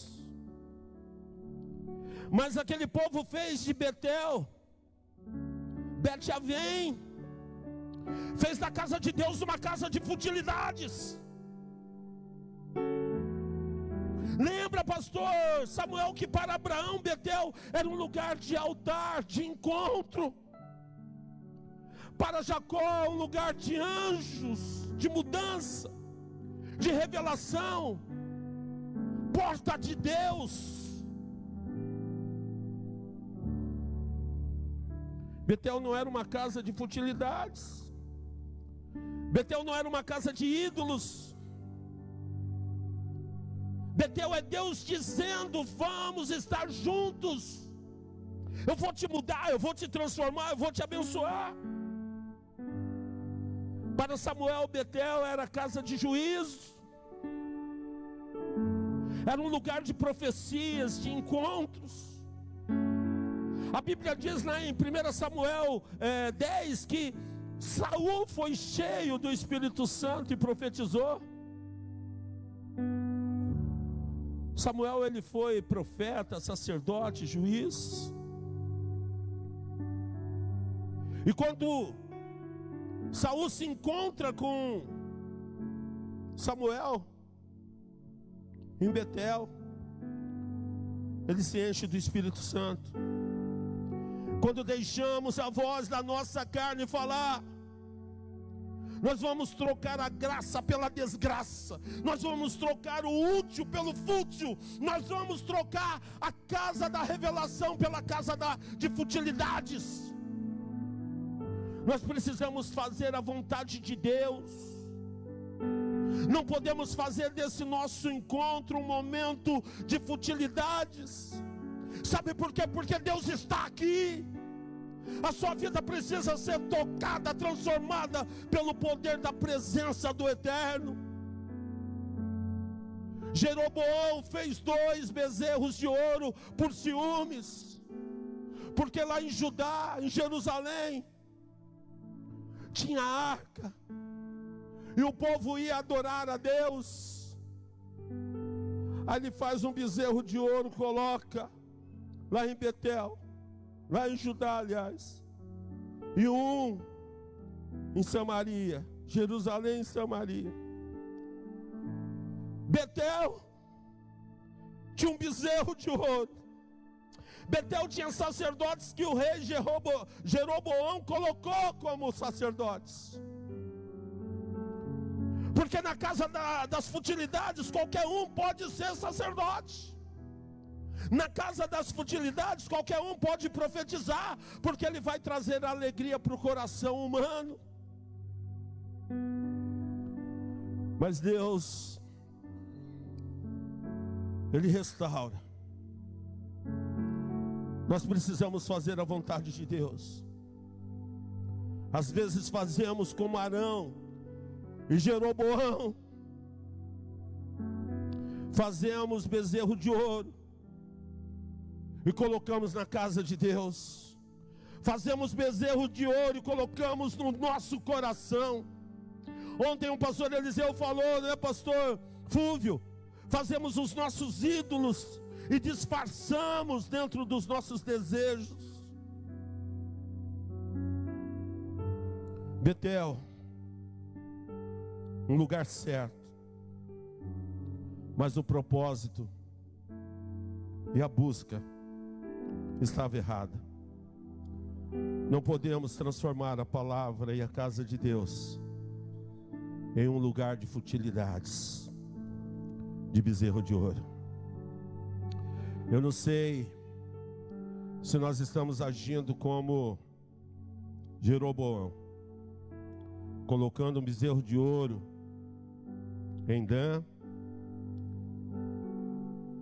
Mas aquele povo fez de Betel, Bet-Avém, fez da casa de Deus uma casa de futilidades. Lembra, pastor Samuel, que para Abraão Betel era um lugar de altar, de encontro. Para Jacó, um lugar de anjos, de mudança, de revelação, porta de Deus. Betel não era uma casa de futilidades. Betel não era uma casa de ídolos. Betel é Deus dizendo: vamos estar juntos. Eu vou te mudar, eu vou te transformar, eu vou te abençoar. Para Samuel, Betel era casa de juízo. Era um lugar de profecias, de encontros. A Bíblia diz lá em 1 Samuel 10 que Saul foi cheio do Espírito Santo e profetizou. Samuel, ele foi profeta, sacerdote, juiz. E quando Saul se encontra com Samuel em Betel, ele se enche do Espírito Santo. Quando deixamos a voz da nossa carne falar, nós vamos trocar a graça pela desgraça, nós vamos trocar o útil pelo fútil, nós vamos trocar a casa da revelação pela casa de futilidades. Nós precisamos fazer a vontade de Deus. Não podemos fazer desse nosso encontro um momento de futilidades. Sabe por quê? Porque Deus está aqui. A sua vida precisa ser tocada, transformada pelo poder da presença do Eterno. Jeroboão fez 2 bezerros de ouro por ciúmes, porque lá em Judá, em Jerusalém, tinha arca, e o povo ia adorar a Deus. Aí ele faz um bezerro de ouro, coloca lá em Betel, lá em Judá, aliás, e um em Samaria, Jerusalém e Samaria. Betel tinha um bezerro de ouro. Betel tinha sacerdotes que o rei Jeroboão colocou como sacerdotes. Porque na casa das futilidades qualquer um pode ser sacerdote. Na casa das futilidades qualquer um pode profetizar, porque ele vai trazer alegria para o coração humano. Mas Deus, Ele restaura. Nós precisamos fazer a vontade de Deus. Às vezes fazemos como Arão e Jeroboão. Fazemos bezerro de ouro e colocamos na casa de Deus. Fazemos bezerro de ouro e colocamos no nosso coração. Ontem um pastor Eliseu falou, né, pastor Fúvio? Fazemos os nossos ídolos e disfarçamos dentro dos nossos desejos. Betel, um lugar certo, mas o propósito e a busca estava errada. Não podemos transformar a palavra e a casa de Deus em um lugar de futilidades, de bezerro de ouro. Eu não sei se nós estamos agindo como Jeroboão, colocando um bezerro de ouro em Dan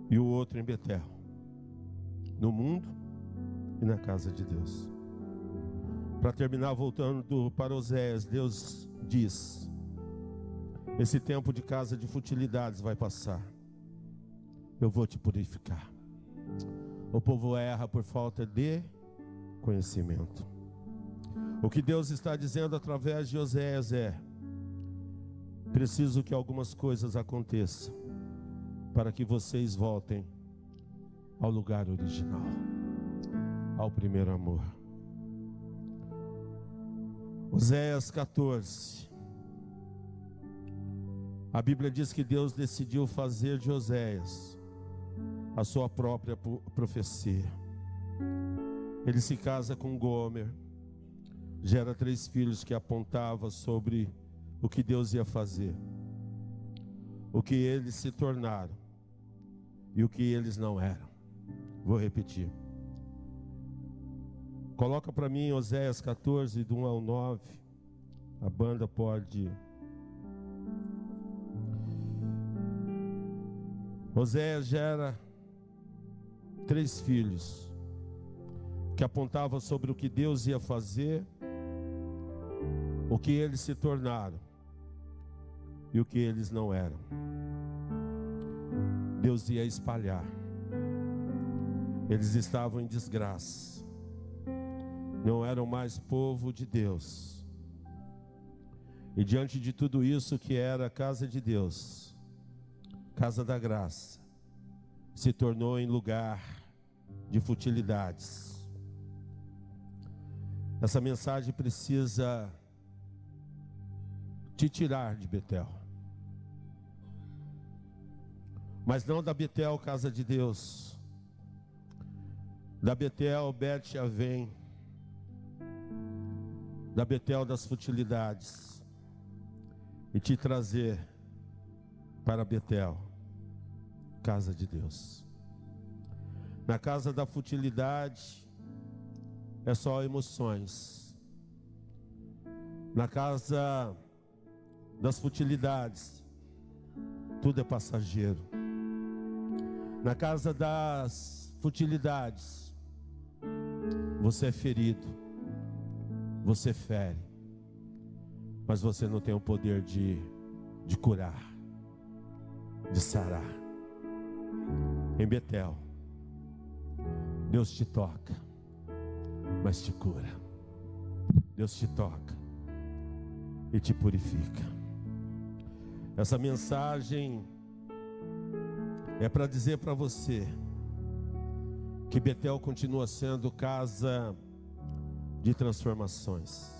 e o outro em Betel, no mundo e na casa de Deus. Para terminar, voltando para Oséias, Deus diz: esse tempo de casa de futilidades vai passar, eu vou te purificar. O povo erra por falta de conhecimento. O que Deus está dizendo através de Oséias é: preciso que algumas coisas aconteçam para que vocês voltem ao lugar original, ao primeiro amor. Oséias 14. A Bíblia diz que Deus decidiu fazer de Oséias a sua própria profecia. Ele se casa com Gomer, gera 3 filhos que apontavam sobre o que Deus ia fazer, o que eles se tornaram e o que eles não eram. Vou repetir. Coloca para mim Oséias 14, do 1 ao 9. A banda pode. Oséias gera 3 filhos que apontavam sobre o que Deus ia fazer, o que eles se tornaram e o que eles não eram. Deus ia espalhar. Eles estavam em desgraça. Não eram mais povo de Deus. E diante de tudo isso que era a casa de Deus, casa da graça, se tornou em lugar de futilidades. Essa mensagem precisa te tirar de Betel. Mas não da Betel, casa de Deus. Da Betel, Bet-Avém. Da Betel das futilidades. E te trazer para Betel, casa de Deus. Na casa da futilidade é só emoções. Na casa das futilidades tudo é passageiro. Na casa das futilidades você é ferido, você fere, mas você não tem o poder de curar, de sarar. Em Betel, Deus te toca, mas te cura. Deus te toca e te purifica. Essa mensagem é para dizer para você que Betel continua sendo casa de transformações.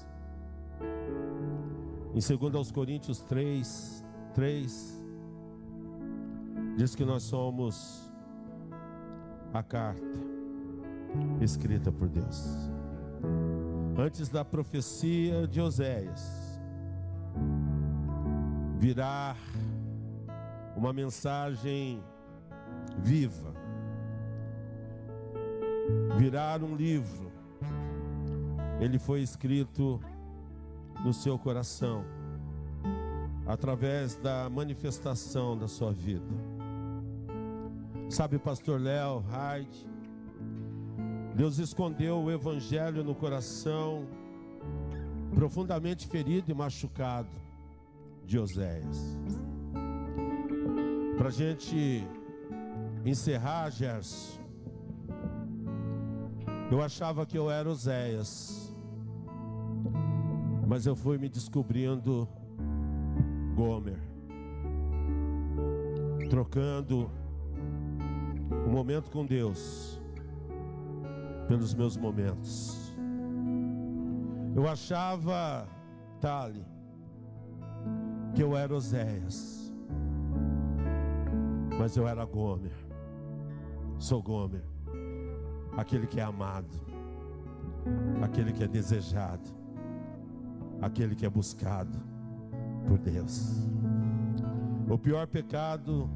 Em 2 Coríntios 3, diz que nós somos a carta escrita por Deus. Antes da profecia de Oséias virá uma mensagem viva, virar um livro. Ele foi escrito no seu coração, através da manifestação da sua vida. Sabe, pastor Léo, Hyde, Deus escondeu o evangelho no coração profundamente ferido e machucado de Oséias. Para a gente encerrar, Gerson, eu achava que eu era Oséias, mas eu fui me descobrindo Gomer, trocando o momento com Deus pelos meus momentos. Eu achava, Tali, que eu era Oséias, mas eu era Gomer. Sou Gomer, aquele que é amado, aquele que é desejado, aquele que é buscado por Deus. O pior pecado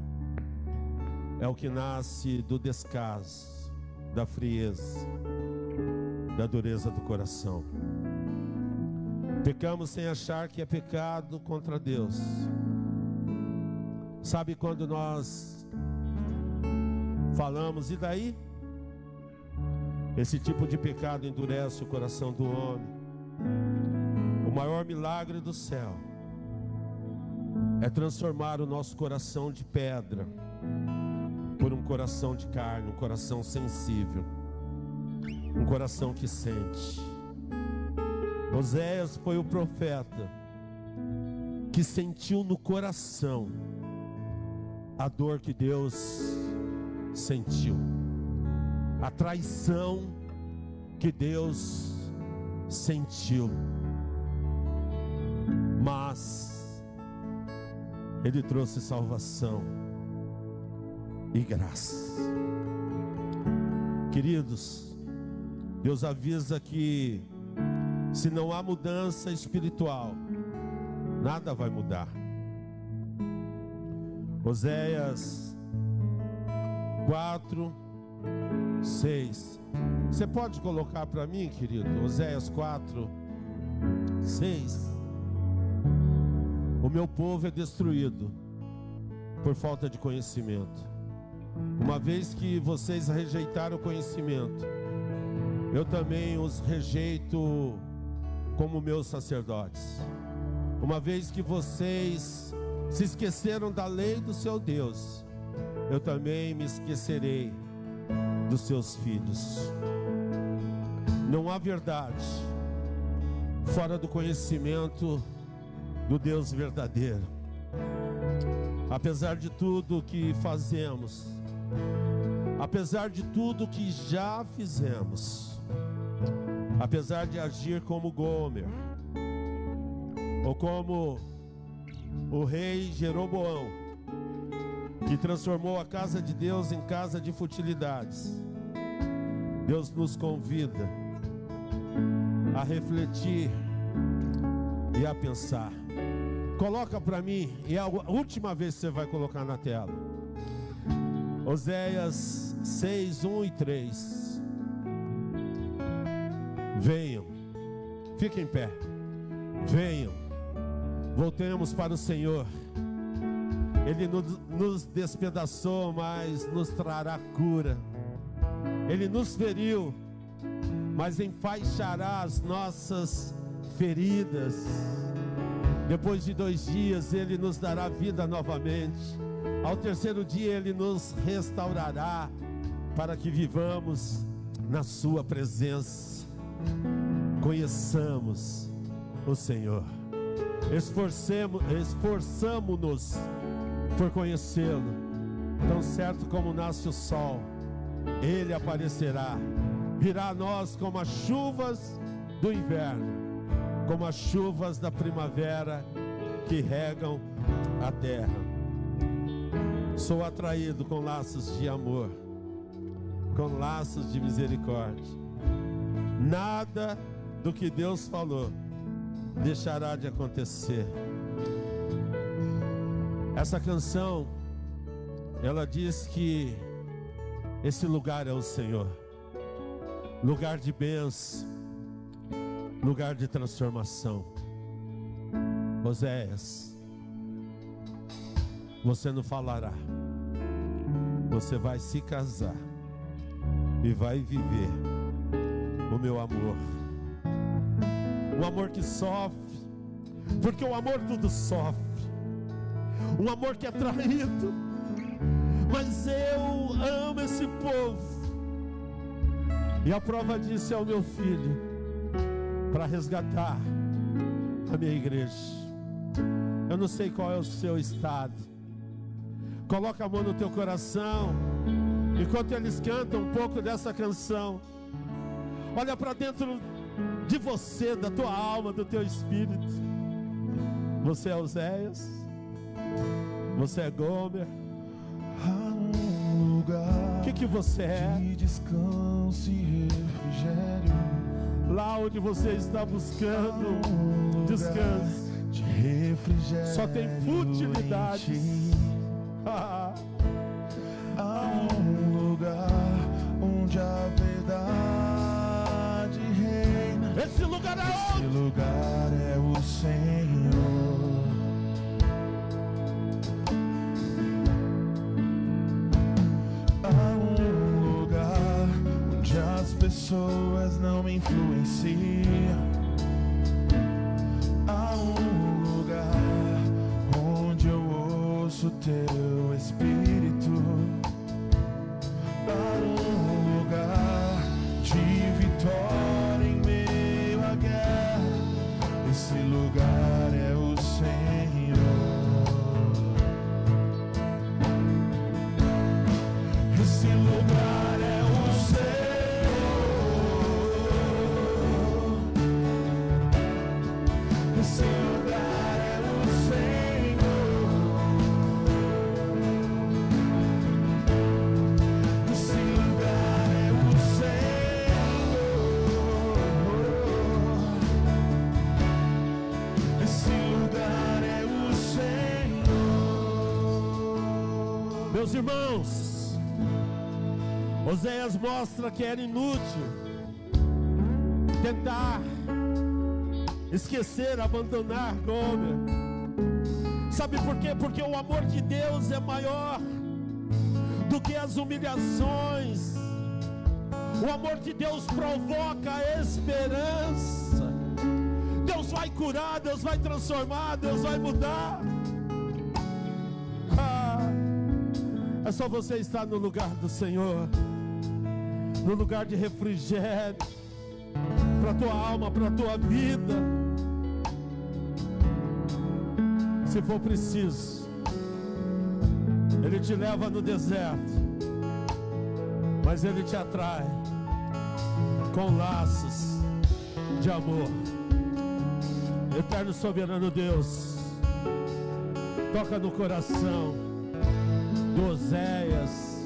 é o que nasce do descaso, da frieza, da dureza do coração. Pecamos sem achar que é pecado contra Deus. Sabe quando nós falamos, e daí? Esse tipo de pecado endurece o coração do homem. O maior milagre do céu é transformar o nosso coração de pedra por um coração de carne, um coração sensível, um coração que sente. Oséias foi o profeta que sentiu no coração a dor que Deus sentiu, a traição que Deus sentiu, mas ele trouxe salvação e graça. Queridos, Deus avisa que se não há mudança espiritual, nada vai mudar. Oséias 4, 6. Você pode colocar para mim, querido? Oséias 4, 6. O meu povo é destruído por falta de conhecimento. Uma vez que vocês rejeitaram o conhecimento, eu também os rejeito como meus sacerdotes. Uma vez que vocês se esqueceram da lei do seu Deus, eu também me esquecerei dos seus filhos. Não há verdade fora do conhecimento do Deus verdadeiro. Apesar de tudo que fazemos, apesar de tudo que já fizemos, apesar de agir como Gomer, ou como o rei Jeroboão, que transformou a casa de Deus em casa de futilidades, Deus nos convida a refletir e a pensar. Coloca para mim, e é a última vez que você vai colocar na tela, Oséias 6, 1 e 3. Venham, fiquem em pé. Venham, voltemos para o Senhor. Ele nos despedaçou, mas nos trará cura. Ele nos feriu, mas enfaixará as nossas feridas. Depois de 2 dias Ele nos dará vida novamente. Ao 3º dia Ele nos restaurará, para que vivamos na sua presença. Conheçamos o Senhor. Esforçamo-nos por conhecê-lo. Tão certo como nasce o sol, Ele aparecerá. Virá a nós como as chuvas do inverno, como as chuvas da primavera que regam a terra. Sou atraído com laços de amor, com laços de misericórdia. Nada do que Deus falou deixará de acontecer. Essa canção, ela diz que esse lugar é o Senhor, lugar de bênção, lugar de transformação. Oséias, você não falará, você vai se casar e vai viver o meu amor, o amor que sofre, porque o amor tudo sofre, um amor que é traído, mas eu amo esse povo, e a prova disso é o meu filho, para resgatar a minha igreja. Eu não sei qual é o seu estado. Coloca a mão no teu coração, enquanto eles cantam um pouco dessa canção. Olha para dentro de você, da tua alma, do teu espírito. Você é Oséias, você é Gomer. Há um lugar O que você é? de descanso e refrigério. Lá onde você está buscando descanso, De refrigério só tem futilidades. em ti. Há um lugar onde a verdade reina. Esse lugar é Esse onde? lugar é o Senhor. Há um lugar onde as pessoas não me influenciam. Há um lugar onde eu ouço teu Espírito. Há um lugar de vitória em meio à guerra. Esse lugar é o Senhor. Esse lugar é o Senhor. Esse lugar é o Senhor. Esse lugar é o Senhor. Esse lugar é o Senhor. Meus irmãos, Oséias mostra que era inútil tentar esquecer, abandonar Gomer. Sabe por quê? Porque o amor de Deus é maior do que as humilhações. O amor de Deus provoca a esperança. Deus vai curar, Deus vai transformar, Deus vai mudar. É só você estar no lugar do Senhor, no lugar de refrigério para a tua alma, para a tua vida. Se for preciso, Ele te leva no deserto, mas Ele te atrai com laços de amor. Eterno soberano Deus, toca no coração do Oséias,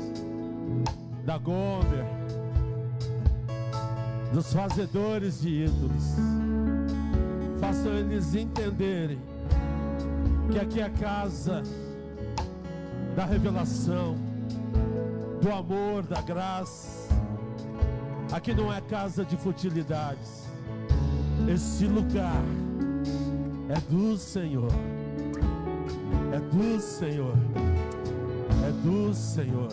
da Gomer, dos fazedores de ídolos. Façam eles entenderem que aqui é a casa da revelação, do amor, da graça. Aqui não é casa de futilidades. Esse lugar é do Senhor. É do Senhor. É do Senhor.